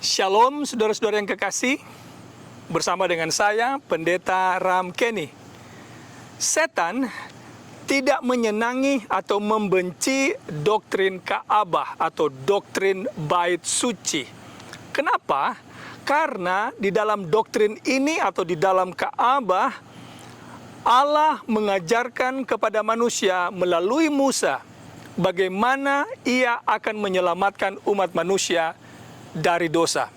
Shalom saudara-saudara yang kekasih, bersama dengan saya Pendeta Ram Kenny. Setan tidak menyenangi atau membenci doktrin Ka'bah atau doktrin bait suci. Kenapa? Karena di dalam doktrin ini atau di dalam Ka'bah, Allah mengajarkan kepada manusia melalui Musa bagaimana ia akan menyelamatkan umat manusia dari dosa.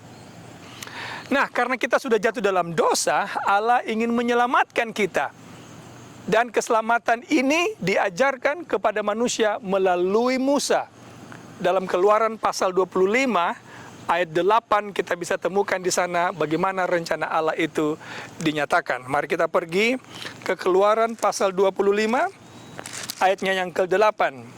Nah, karena kita sudah jatuh dalam dosa, Allah ingin menyelamatkan kita. Dan keselamatan ini diajarkan kepada manusia melalui Musa. Dalam Keluaran pasal 25 ayat 8 kita bisa temukan di sana bagaimana rencana Allah itu dinyatakan. Mari kita pergi ke Keluaran pasal 25 ayatnya yang ke-8.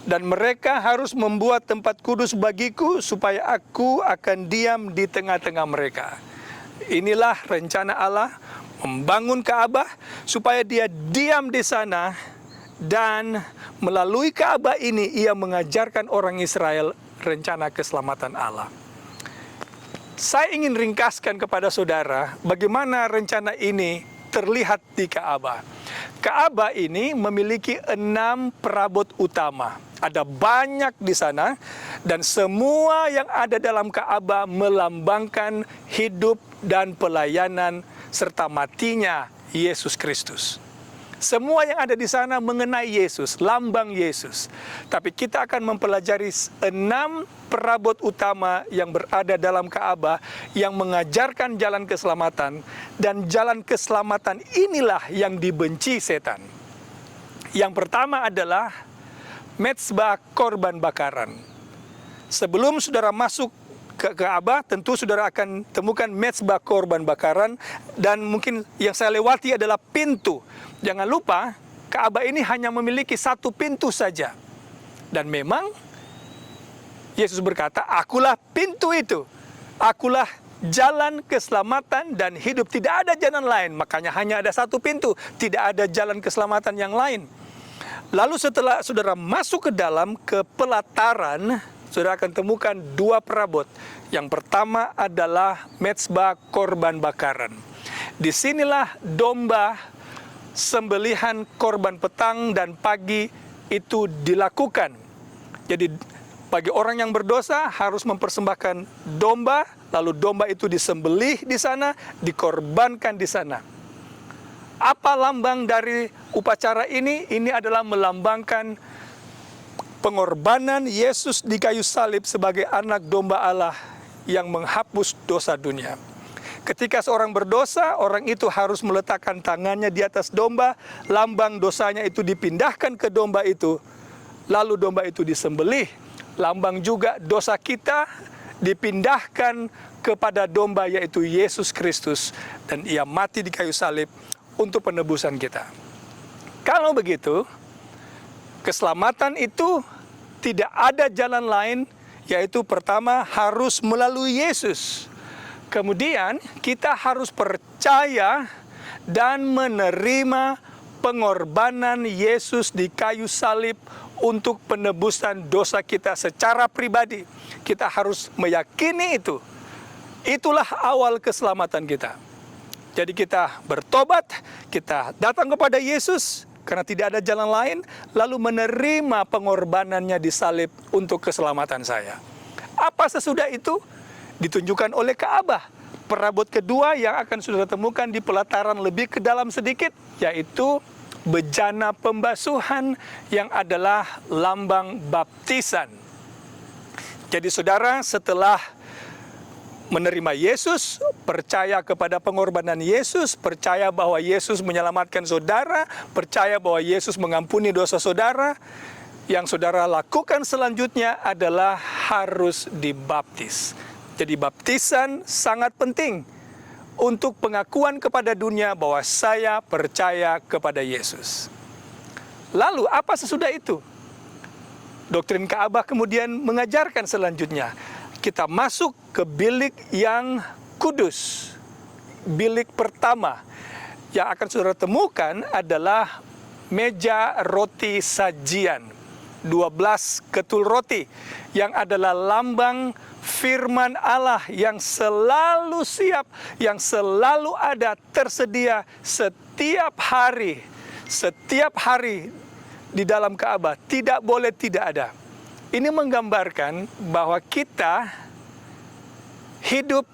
Dan mereka harus membuat tempat kudus bagiku supaya aku akan diam di tengah-tengah mereka. Inilah rencana Allah membangun Ka'bah supaya dia diam di sana, dan melalui Ka'bah ini ia mengajarkan orang Israel rencana keselamatan Allah. Saya ingin ringkaskan kepada saudara bagaimana rencana ini terlihat di Ka'bah. Ka'bah ini memiliki 6 perabot utama. Ada banyak di sana, dan semua yang ada dalam Ka'bah melambangkan hidup dan pelayanan serta matinya Yesus Kristus. Semua yang ada di sana mengenai Yesus, lambang Yesus. Tapi kita akan mempelajari 6 perabot utama yang berada dalam Ka'bah yang mengajarkan jalan keselamatan, dan jalan keselamatan inilah yang dibenci setan. Yang pertama adalah mezbah korban bakaran. Sebelum saudara masuk ke Ka'bah, tentu saudara akan temukan mezbah korban bakaran, dan mungkin yang saya lewati adalah pintu. Jangan lupa, Ka'bah ini hanya memiliki 1 pintu saja. Dan memang Yesus berkata, "Akulah pintu itu. Akulah jalan keselamatan dan hidup. Tidak ada jalan lain." Makanya hanya ada 1 pintu, tidak ada jalan keselamatan yang lain. Lalu setelah saudara masuk ke dalam, ke pelataran, saudara akan temukan 2 perabot. Yang pertama adalah mezbah korban bakaran. Disinilah domba sembelihan korban petang dan pagi itu dilakukan. Jadi bagi orang yang berdosa harus mempersembahkan domba, lalu domba itu disembelih di sana, dikorbankan di sana. Apa lambang dari upacara ini? Ini adalah melambangkan pengorbanan Yesus di kayu salib sebagai anak domba Allah yang menghapus dosa dunia. Ketika seorang berdosa, orang itu harus meletakkan tangannya di atas domba, lambang dosanya itu dipindahkan ke domba itu, lalu domba itu disembelih. Lambang juga dosa kita dipindahkan kepada domba, yaitu Yesus Kristus, dan ia mati di kayu salib untuk penebusan kita. Kalau begitu, keselamatan itu tidak ada jalan lain, yaitu pertama harus melalui Yesus. Kemudian kita harus percaya dan menerima pengorbanan Yesus di kayu salib untuk penebusan dosa kita secara pribadi. Kita harus meyakini itu. Itulah awal keselamatan kita. Jadi kita bertobat, kita datang kepada Yesus karena tidak ada jalan lain, lalu menerima pengorbanannya di salib untuk keselamatan saya. Apa sesudah itu? Ditunjukkan oleh Ka'bah. Perabot kedua yang akan saudara temukan di pelataran lebih ke dalam sedikit, yaitu bejana pembasuhan yang adalah lambang baptisan. Jadi saudara, setelah menerima Yesus, percaya kepada pengorbanan Yesus, percaya bahwa Yesus menyelamatkan saudara, percaya bahwa Yesus mengampuni dosa saudara, yang saudara lakukan selanjutnya adalah harus dibaptis. Jadi baptisan sangat penting untuk pengakuan kepada dunia bahwa saya percaya kepada Yesus. Lalu apa sesudah itu? Doktrin Ka'bah kemudian mengajarkan selanjutnya, kita masuk ke bilik yang kudus. Bilik pertama yang akan saudara temukan adalah meja roti sajian. 12 ketul roti yang adalah lambang firman Allah yang selalu siap, yang selalu ada, tersedia setiap hari di dalam Ka'bah. Tidak boleh tidak ada. Ini menggambarkan bahwa kita hidup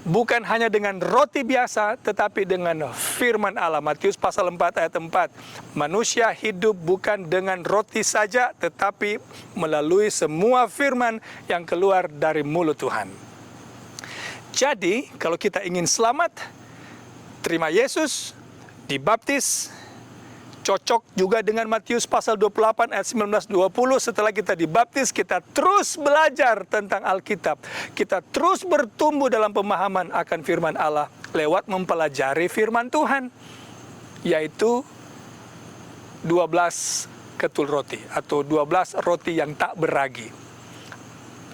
bukan hanya dengan roti biasa, tetapi dengan firman Allah. Matius pasal 4 ayat 4. Manusia hidup bukan dengan roti saja, tetapi melalui semua firman yang keluar dari mulut Tuhan. Jadi, kalau kita ingin selamat, terima Yesus, dibaptis, cocok juga dengan Matius pasal 28 ayat 19-20. Setelah kita dibaptis, kita terus belajar tentang Alkitab. Kita terus bertumbuh dalam pemahaman akan firman Allah lewat mempelajari firman Tuhan, yaitu 12 ketul roti atau 12 roti yang tak beragi.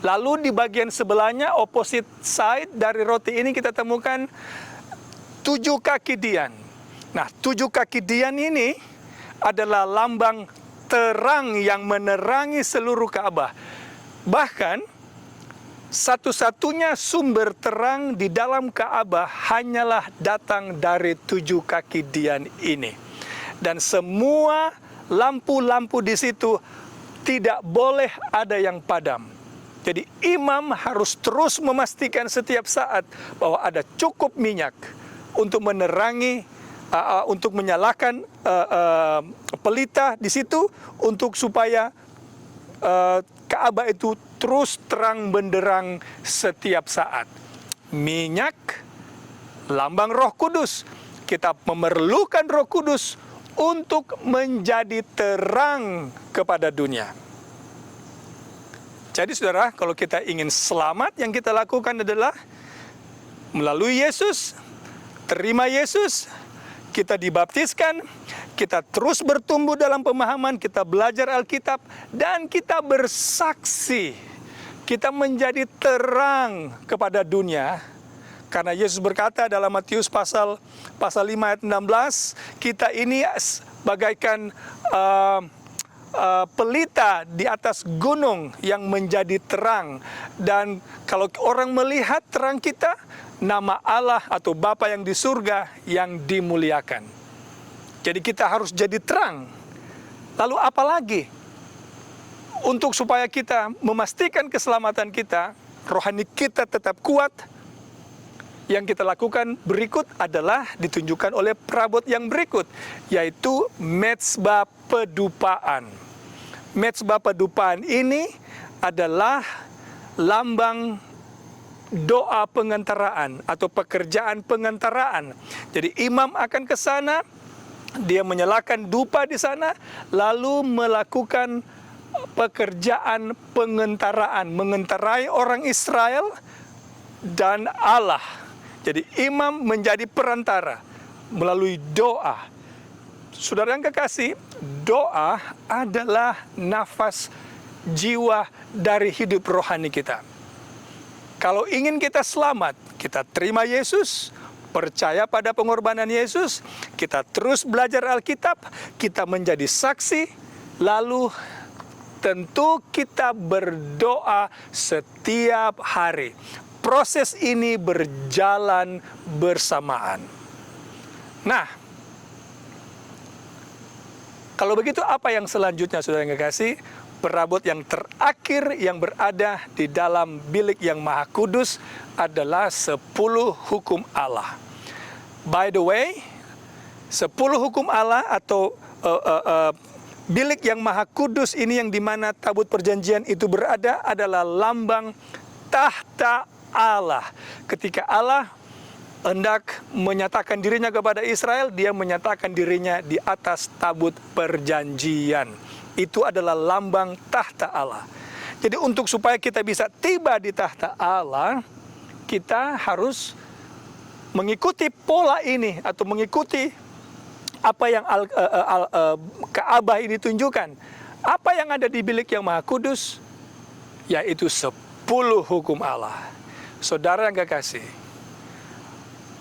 Lalu di bagian sebelahnya, opposite side dari roti ini kita temukan 7 kaki dian. Nah, 7 kaki dian ini adalah lambang terang yang menerangi seluruh Ka'bah. Bahkan, satu-satunya sumber terang di dalam Ka'bah hanyalah datang dari 7 kaki dian ini. Dan semua lampu-lampu di situ tidak boleh ada yang padam. Jadi imam harus terus memastikan setiap saat bahwa ada cukup minyak untuk menerangi, untuk menyalakan pelita di situ, untuk supaya Ka'bah itu terus terang benderang setiap saat. Minyak, lambang Roh Kudus. Kita memerlukan Roh Kudus untuk menjadi terang kepada dunia. Jadi saudara, kalau kita ingin selamat, yang kita lakukan adalah melalui Yesus, terima Yesus, kita dibaptiskan, kita terus bertumbuh dalam pemahaman, kita belajar Alkitab, dan kita bersaksi. Kita menjadi terang kepada dunia. Karena Yesus berkata dalam Matius pasal 5 ayat 16, kita ini bagaikan pelita di atas gunung yang menjadi terang. Dan kalau orang melihat terang kita, nama Allah atau Bapa yang di surga yang dimuliakan. Jadi kita harus jadi terang. Lalu apa lagi? Untuk supaya kita memastikan keselamatan kita, rohani kita tetap kuat, yang kita lakukan berikut adalah ditunjukkan oleh perabot yang berikut, yaitu mezbah pedupaan. Mezbah pedupaan ini adalah lambang doa pengantaraan atau pekerjaan pengantaraan. Jadi imam akan ke sana, dia menyalakan dupa di sana, lalu melakukan pekerjaan pengantaraan, mengentarai orang Israel dan Allah. Jadi imam menjadi perantara melalui doa. Saudara yang kekasih, doa adalah nafas jiwa dari hidup rohani kita. Kalau ingin kita selamat, kita terima Yesus, percaya pada pengorbanan Yesus, kita terus belajar Alkitab, kita menjadi saksi, lalu tentu kita berdoa setiap hari. Proses ini berjalan bersamaan. Nah, kalau begitu apa yang selanjutnya, saudara yang kekasih? Perabot yang terakhir yang berada di dalam bilik yang maha kudus adalah 10 hukum Allah. By the way, 10 hukum Allah atau bilik yang maha kudus ini yang dimana tabut perjanjian itu berada adalah lambang tahta Allah. Ketika Allah hendak menyatakan dirinya kepada Israel, dia menyatakan dirinya di atas tabut perjanjian. Itu adalah lambang tahta Allah. Jadi untuk supaya kita bisa tiba di tahta Allah, kita harus mengikuti pola ini atau mengikuti apa yang Ka'bah ini tunjukkan. Apa yang ada di bilik yang maha kudus? Yaitu 10 hukum Allah. Saudara yang kekasih,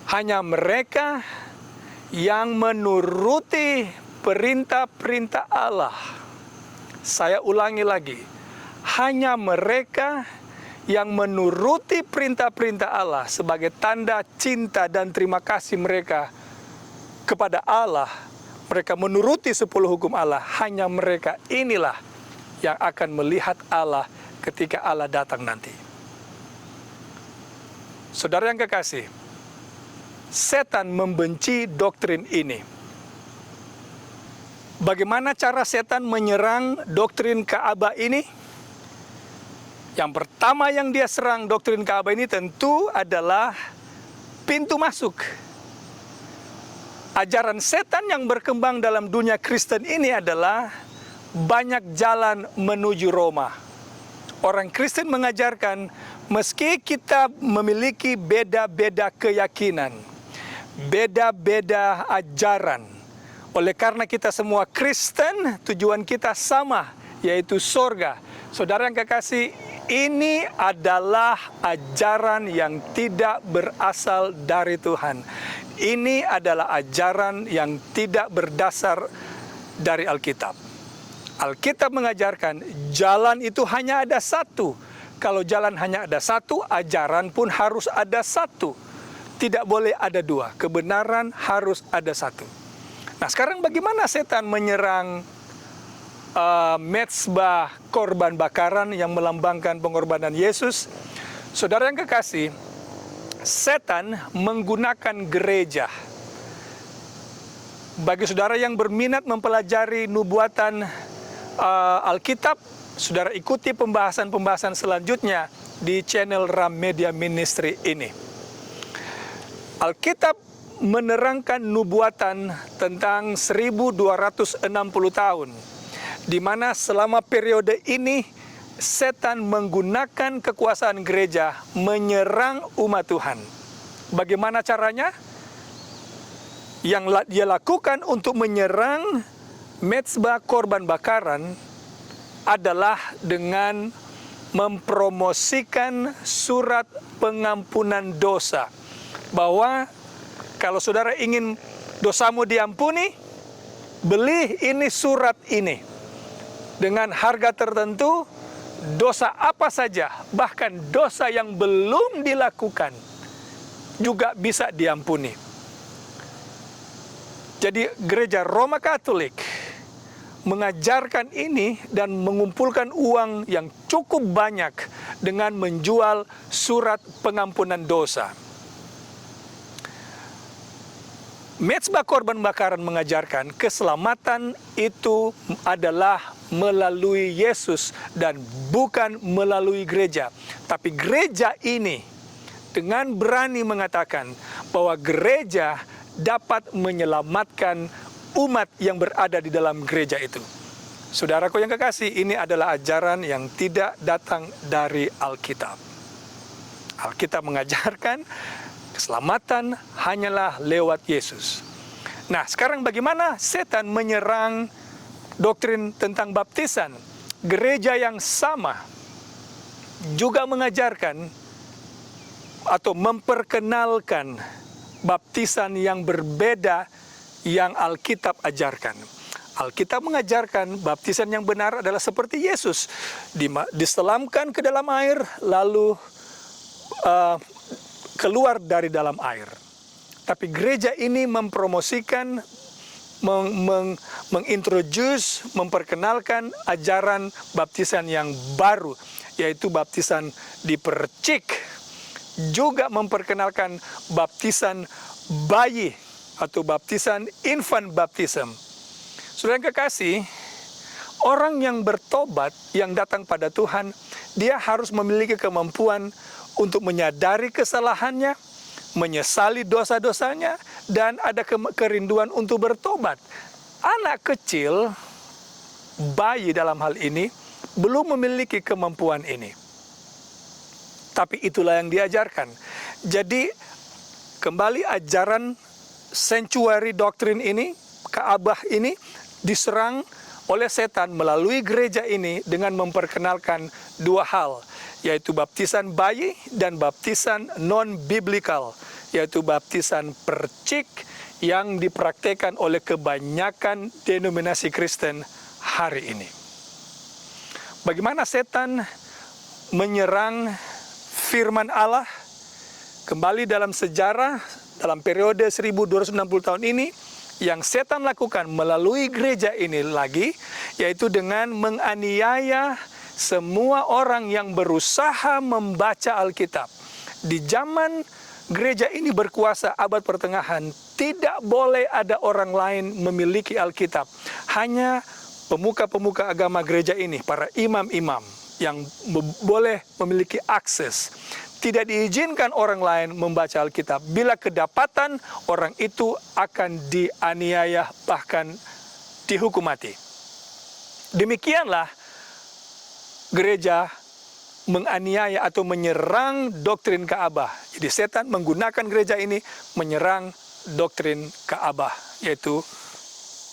hanya mereka yang menuruti perintah-perintah Allah Saya ulangi lagi, hanya mereka yang menuruti perintah-perintah Allah sebagai tanda cinta dan terima kasih mereka kepada Allah, mereka menuruti 10 hukum Allah, hanya mereka inilah yang akan melihat Allah ketika Allah datang nanti. Saudara yang kekasih, setan membenci doktrin ini. Bagaimana cara setan menyerang doktrin Ka'bah ini? Yang pertama yang dia serang doktrin Ka'bah ini tentu adalah pintu masuk. Ajaran setan yang berkembang dalam dunia Kristen ini adalah banyak jalan menuju Roma. Orang Kristen mengajarkan, meski kita memiliki beda-beda keyakinan, beda-beda ajaran, oleh karena kita semua Kristen, tujuan kita sama, yaitu sorga. Saudara yang kekasih, ini adalah ajaran yang tidak berasal dari Tuhan. Ini adalah ajaran yang tidak berdasar dari Alkitab. Alkitab mengajarkan jalan itu hanya ada satu. Kalau jalan hanya ada satu, ajaran pun harus ada satu. Tidak boleh ada dua. Kebenaran harus ada satu. Nah, sekarang bagaimana setan menyerang mezbah korban bakaran yang melambangkan pengorbanan Yesus? Saudara yang kekasih, setan menggunakan gereja. Bagi saudara yang berminat mempelajari nubuatan Alkitab, saudara ikuti pembahasan-pembahasan selanjutnya di channel Ram Media Ministry ini. Alkitab menerangkan nubuatan tentang 1260 tahun, di mana selama periode ini setan menggunakan kekuasaan gereja menyerang umat Tuhan. Bagaimana caranya? Yang dia lakukan untuk menyerang mezbah korban bakaran adalah dengan mempromosikan surat pengampunan dosa. Bahwa kalau saudara ingin dosamu diampuni, beli ini surat ini. Dengan harga tertentu, dosa apa saja, bahkan dosa yang belum dilakukan, juga bisa diampuni. Jadi gereja Roma Katolik mengajarkan ini dan mengumpulkan uang yang cukup banyak dengan menjual surat pengampunan dosa. Mezbah korban bakaran mengajarkan keselamatan itu adalah melalui Yesus dan bukan melalui gereja. Tapi gereja ini dengan berani mengatakan bahwa gereja dapat menyelamatkan umat yang berada di dalam gereja itu. Saudaraku yang kekasih, ini adalah ajaran yang tidak datang dari Alkitab. Alkitab mengajarkan keselamatan hanyalah lewat Yesus. Nah, sekarang bagaimana setan menyerang doktrin tentang baptisan? Gereja yang sama juga mengajarkan atau memperkenalkan baptisan yang berbeda yang Alkitab ajarkan. Alkitab mengajarkan baptisan yang benar adalah seperti Yesus, diselamkan ke dalam air lalu keluar dari dalam air. Tapi gereja ini mempromosikan, mengintroduce, memperkenalkan ajaran baptisan yang baru, yaitu baptisan dipercik. Juga memperkenalkan baptisan bayi atau baptisan infant baptism. Saudara yang kekasih, orang yang bertobat, yang datang pada Tuhan, dia harus memiliki kemampuan untuk menyadari kesalahannya, menyesali dosa-dosanya, dan ada kerinduan untuk bertobat. Anak kecil, bayi dalam hal ini, belum memiliki kemampuan ini. Tapi itulah yang diajarkan. Jadi, kembali ajaran sanctuary doctrine ini, Ka'bah ini, diserang oleh setan melalui gereja ini dengan memperkenalkan dua hal, yaitu baptisan bayi dan baptisan non-biblical, yaitu baptisan percik yang dipraktekkan oleh kebanyakan denominasi Kristen hari ini. Bagaimana setan menyerang firman Allah? Kembali dalam sejarah, dalam periode 1260 tahun ini, yang setan lakukan melalui gereja ini lagi, yaitu dengan menganiaya semua orang yang berusaha membaca Alkitab. Di zaman gereja ini berkuasa abad pertengahan, tidak boleh ada orang lain memiliki Alkitab. Hanya pemuka-pemuka agama gereja ini, para imam-imam yang boleh memiliki akses. Tidak diizinkan orang lain membaca Alkitab. Bila kedapatan, orang itu akan dianiaya, bahkan dihukum mati. Demikianlah gereja menganiaya atau menyerang doktrin Ka'bah. Jadi setan menggunakan gereja ini menyerang doktrin Ka'bah, yaitu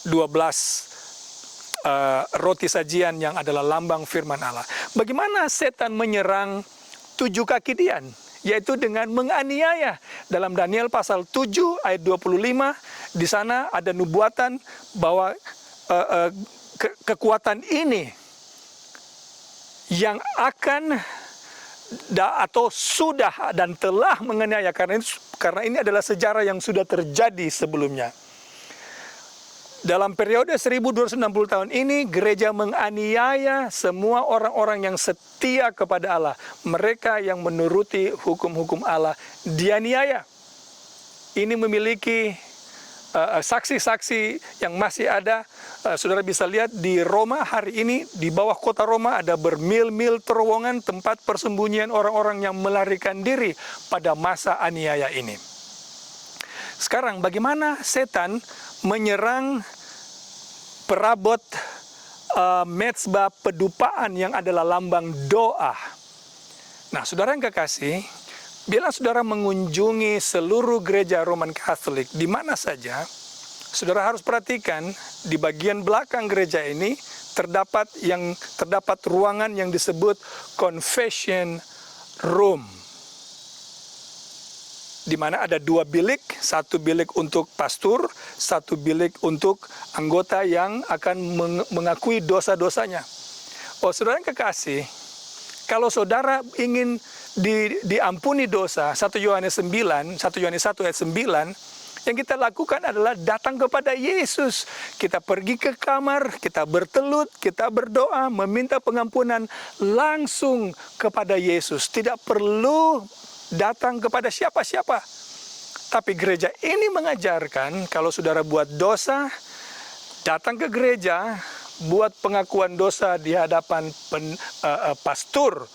12 roti sajian yang adalah lambang firman Allah. Bagaimana setan menyerang 7 kaki Dian? Yaitu dengan menganiaya. Dalam Daniel pasal 7 ayat 25, di sana ada nubuatan bahwa kekuatan ini yang akan atau sudah dan telah menganiaya, karena ini adalah sejarah yang sudah terjadi sebelumnya. Dalam periode 1260 tahun ini, gereja menganiaya semua orang-orang yang setia kepada Allah. Mereka yang menuruti hukum-hukum Allah dianiaya. Ini memiliki saksi-saksi yang masih ada. Saudara bisa lihat di Roma hari ini, di bawah kota Roma ada bermil-mil terowongan tempat persembunyian orang-orang yang melarikan diri pada masa aniaya ini. Sekarang bagaimana setan menyerang perabot mezbah pedupaan yang adalah lambang doa? Nah, saudara yang kekasih, bila saudara mengunjungi seluruh gereja Roman Katolik di mana saja, saudara harus perhatikan di bagian belakang gereja ini terdapat ruangan yang disebut confession room, di mana ada 2 bilik, 1 bilik untuk pastor, 1 bilik untuk anggota yang akan mengakui dosa-dosanya. Oh, saudara yang kekasih, kalau saudara ingin diampuni dosa, 1 Yohanes 1 ayat 9, yang kita lakukan adalah datang kepada Yesus. Kita pergi ke kamar, kita bertelut, kita berdoa, meminta pengampunan langsung kepada Yesus. Tidak perlu datang kepada siapa-siapa. Tapi gereja ini mengajarkan kalau saudara buat dosa, datang ke gereja, buat pengakuan dosa di hadapan pastor.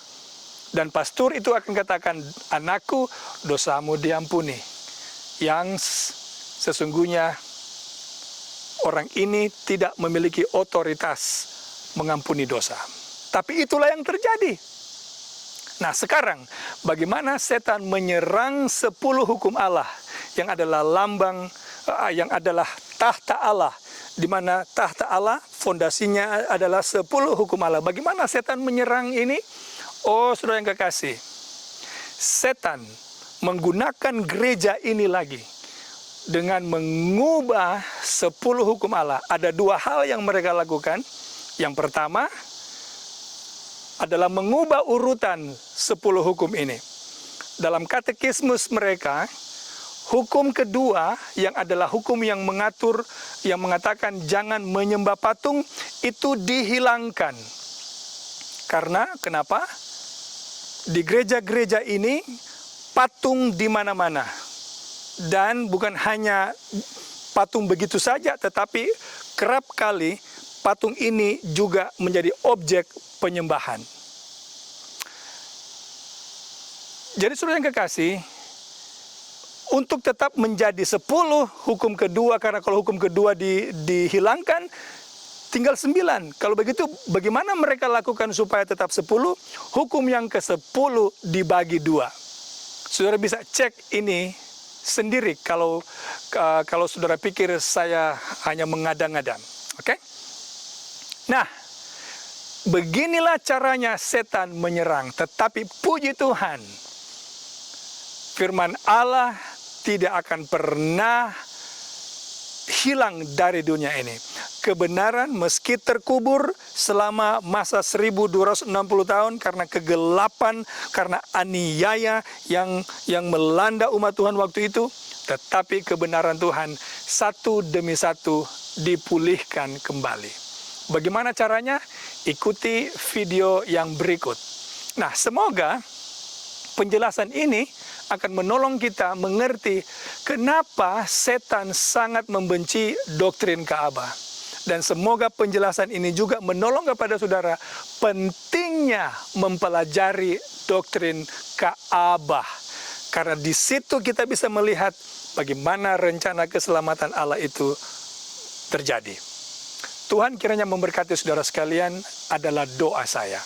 Dan pastor itu akan katakan, anakku, dosamu diampuni. Yang sesungguhnya orang ini tidak memiliki otoritas mengampuni dosa. Tapi itulah yang terjadi. Nah, sekarang bagaimana setan menyerang 10 hukum Allah yang adalah lambang, yang adalah tahta Allah, di mana tahta Allah fondasinya adalah 10 hukum Allah. Bagaimana setan menyerang ini? Oh, saudara yang kekasih, setan menggunakan gereja ini lagi dengan mengubah 10 hukum Allah. Ada 2 hal yang mereka lakukan. Yang pertama adalah mengubah urutan 10 hukum ini. Dalam katekismus mereka, hukum kedua yang adalah hukum yang mengatur, yang mengatakan jangan menyembah patung, itu dihilangkan. Karena kenapa? Di gereja-gereja ini patung di mana-mana. Dan bukan hanya patung begitu saja, tetapi kerap kali patung ini juga menjadi objek penyembahan. Jadi saudara yang kekasih, untuk tetap menjadi 10 hukum kedua, karena kalau hukum kedua dihilangkan, tinggal 9. Kalau begitu, bagaimana mereka lakukan supaya tetap 10? Hukum yang ke-10 dibagi 2. Saudara bisa cek ini sendiri kalau saudara pikir saya hanya mengada-ngada. Oke? Nah, beginilah caranya setan menyerang. Tetapi puji Tuhan, firman Allah tidak akan pernah hilang dari dunia ini. kebenaran meski terkubur selama masa 1260 tahun karena kegelapan, karena aniaya yang melanda umat Tuhan waktu itu, tetapi kebenaran Tuhan satu demi satu dipulihkan kembali. Bagaimana caranya? Ikuti video yang berikut. Nah, semoga penjelasan ini akan menolong kita mengerti kenapa setan sangat membenci doktrin Ka'bah. Dan semoga penjelasan ini juga menolong kepada saudara pentingnya mempelajari doktrin Ka'bah. Karena di situ kita bisa melihat bagaimana rencana keselamatan Allah itu terjadi. Tuhan kiranya memberkati saudara sekalian adalah doa saya.